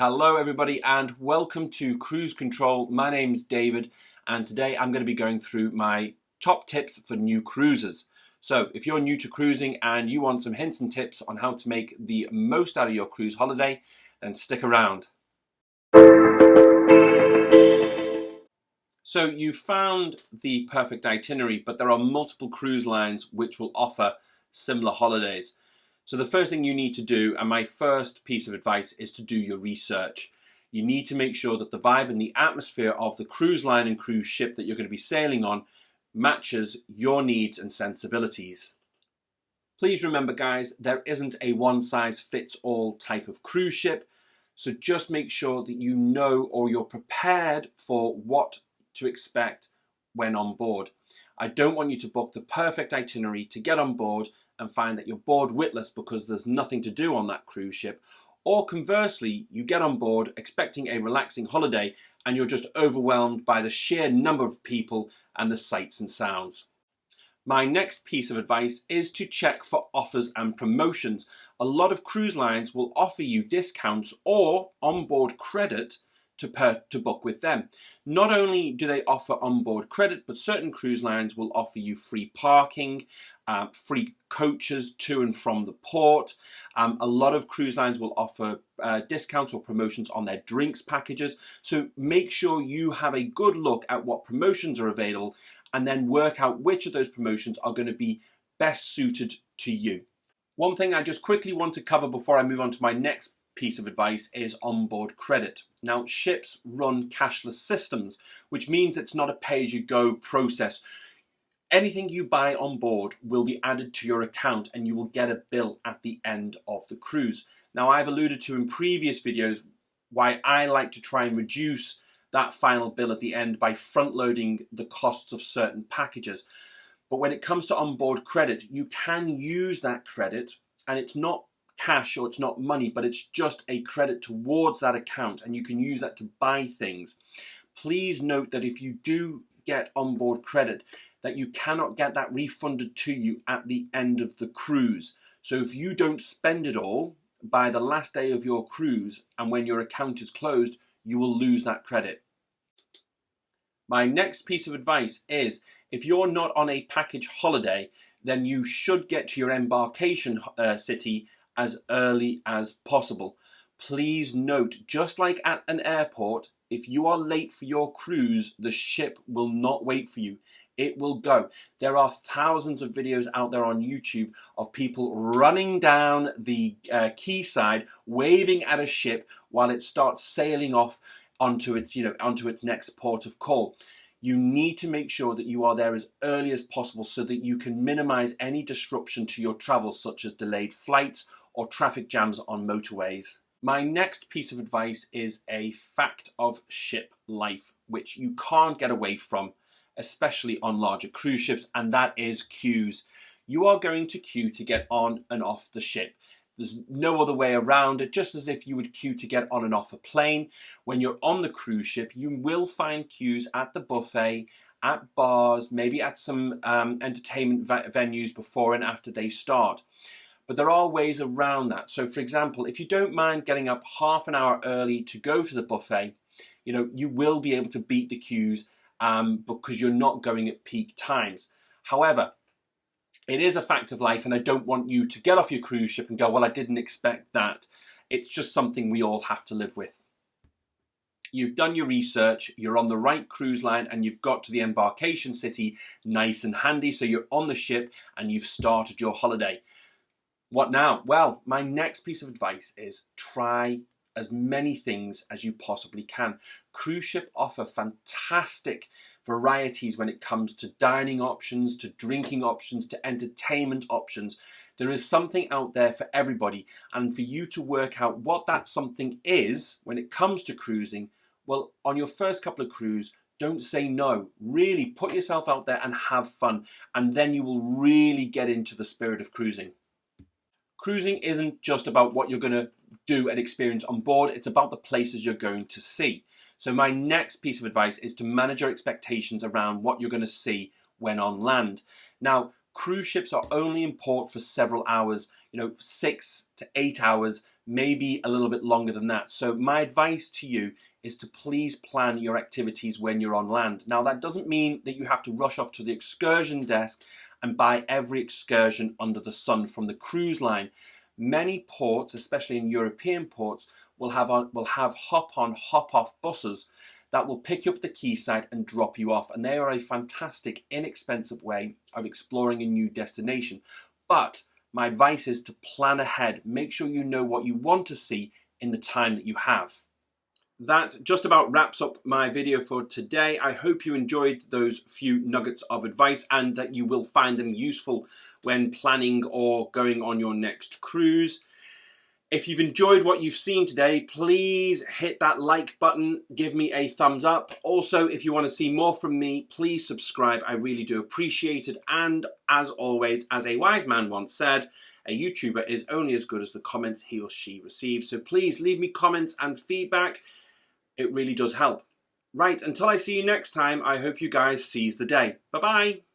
Hello everybody and welcome to Cruise Control. My name's David and today I'm going to be going through my top tips for new cruisers. So if you're new to cruising and you want some hints and tips on how to make the most out of your cruise holiday, then stick around. So you've found the perfect itinerary, but there are multiple cruise lines which will offer similar holidays. So the first thing you need to do, and my first piece of advice, is to do your research. You need to make sure that the vibe and the atmosphere of the cruise line and cruise ship that you're going to be sailing on matches your needs and sensibilities. Please remember, guys, there isn't a one-size-fits-all type of cruise ship. So just make sure that you know or you're prepared for what to expect when on board. I don't want you to book the perfect itinerary to get on board and find that you're bored witless because there's nothing to do on that cruise ship. Or conversely, you get on board expecting a relaxing holiday and you're just overwhelmed by the sheer number of people and the sights and sounds. My next piece of advice is to check for offers and promotions. A lot of cruise lines will offer you discounts or onboard credit to book with them. Not only do they offer onboard credit, but certain cruise lines will offer you free parking, free coaches to and from the port. A lot of cruise lines will offer discounts or promotions on their drinks packages. So make sure you have a good look at what promotions are available and then work out which of those promotions are going to be best suited to you. One thing I just quickly want to cover before I move on to my next piece of advice is onboard credit. Now, ships run cashless systems, which means it's not a pay-as-you-go process. Anything you buy on board will be added to your account and you will get a bill at the end of the cruise. Now, I've alluded to in previous videos why I like to try and reduce that final bill at the end by front-loading the costs of certain packages. But when it comes to onboard credit, you can use that credit, and it's not cash or it's not money, but it's just a credit towards that account and you can use that to buy things. Please note that if you do get onboard credit, that you cannot get that refunded to you at the end of the cruise. So if you don't spend it all by the last day of your cruise and when your account is closed, you will lose that credit. My next piece of advice is if you're not on a package holiday, then you should get to your embarkation city as early as possible. Please note, just like at an airport, if you are late for your cruise, the ship will not wait for you. It will go. There are thousands of videos out there on YouTube of people running down the quayside, waving at a ship while it starts sailing off onto its next port of call. You need to make sure that you are there as early as possible so that you can minimize any disruption to your travel, such as delayed flights or traffic jams on motorways. My next piece of advice is a fact of ship life, which you can't get away from, especially on larger cruise ships, and that is queues. You are going to queue to get on and off the ship. There's no other way around it, just as if you would queue to get on and off a plane. When you're on the cruise ship, you will find queues at the buffet, at bars, maybe at some entertainment venues before and after they start. But there are ways around that. So for example, if you don't mind getting up half an hour early to go to the buffet, you will be able to beat the queues because you're not going at peak times. However, it is a fact of life and I don't want you to get off your cruise ship and go, well, I didn't expect that. It's just something we all have to live with. You've done your research, you're on the right cruise line and you've got to the embarkation city nice and handy. So you're on the ship and you've started your holiday. What now? Well, my next piece of advice is try as many things as you possibly can. Cruise ship offer fantastic varieties when it comes to dining options, to drinking options, to entertainment options. There is something out there for everybody, and for you to work out what that something is when it comes to cruising, well, on your first couple of cruises, don't say no. Really put yourself out there and have fun, and then you will really get into the spirit of cruising. Cruising isn't just about what you're going to do and experience on board, it's about the places you're going to see. So my next piece of advice is to manage your expectations around what you're going to see when on land. Now, cruise ships are only in port for several hours, 6 to 8 hours maybe a little bit longer than that. So my advice to you is to please plan your activities when you're on land. Now, that doesn't mean that you have to rush off to the excursion desk and buy every excursion under the sun from the cruise line. Many ports, especially in European ports, will have hop-on, hop-off buses that will pick you up at the quayside and drop you off. And they are a fantastic, inexpensive way of exploring a new destination. But my advice is to plan ahead. Make sure you know what you want to see in the time that you have. That just about wraps up my video for today. I hope you enjoyed those few nuggets of advice and that you will find them useful when planning or going on your next cruise. If you've enjoyed what you've seen today, please hit that like button, give me a thumbs up. Also, if you want to see more from me, please subscribe. I really do appreciate it. And as always, as a wise man once said, a YouTuber is only as good as the comments he or she receives. So please leave me comments and feedback. It really does help. Right, until I see you next time, I hope you guys seize the day. Bye-bye.